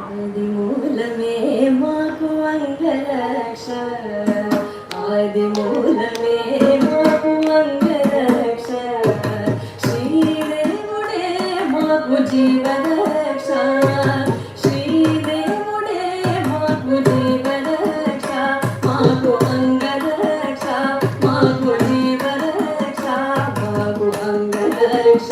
ఆదిమూలమే మాకు అంగరక్ష ఆదిమూలమే మాకు అంగరక్ష శ్రీదేవుడే మాకు జీవరక్ష శ్రీదేవుడే మాకు జీవరక్ష మాకు అంగరక్ష మాకు జీవరక్ష మాకు అంగరక్ష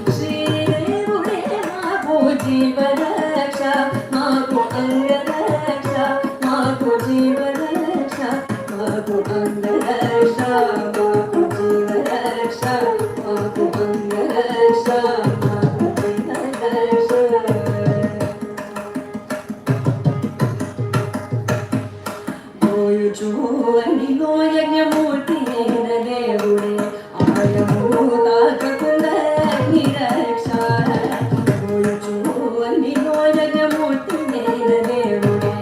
శ్రీదేవుడే మాకు జీవరక్ష మాకు అంగరక్ష మాకు జీవరక్ష మాకు అంగరక్ష మాకు జీవరక్ష మాకు అంగరక్ష మాకు జీవరక్ష పోయుచు అనిలో యజ్ఞమూర్తి అయిన దేవుడే ఆయము తాకకుండా నిరక్ష పోయుచు అనిలో యజ్ఞమూర్తి అయిన దేవుడే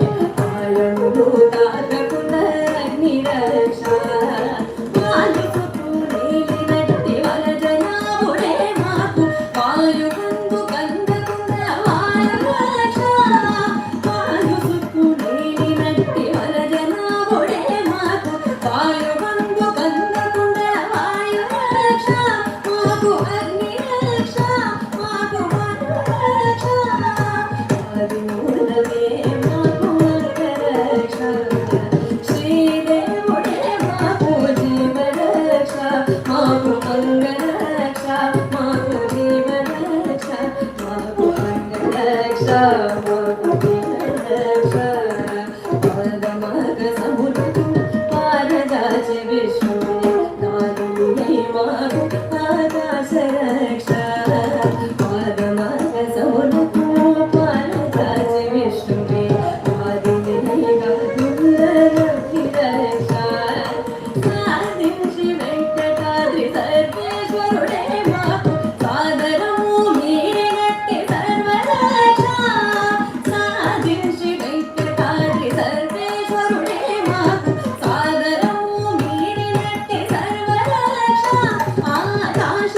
ఆయము తాకకుండా నిరక్ష వాయుకు నీలినట్టి వరజనాభుడే మాకు వాయుగందు కందకుండా వాయురక్ష వాయుకు నీలినట్టి వరజనాభుడే మాకు వాయుగందు కందకుండా వాయురక్ష మాకు అగ్నిరక్ష మాకు వరరక్ష ఆదిమూలమే మాకు అంగరక్ష శ్రీదేవుడే మాకు జీవరక్ష మాకు అంగరక్ష మాకు జీవరక్ష మాకు అంగరక్ష మాకు జీవరక్ష పాదమగ సముద్రం పారదాచి విష్ణువే నాదుడై మాకు ఆకాశ రక్ష పాదమగ సముద్రం పారదాచి విష్ణువే నాదుడై రక్ష సాధించి వెంకటాద్రి సర్వేశ్వరుడే మాకు సాదరము మీరినట్టి సర్వరక్ష సాధించి వెంకటాద్రి సర్వేశ్వరుడే మాకు సాదరము మీరినట్టి సర్వరక్ష ఆకాశ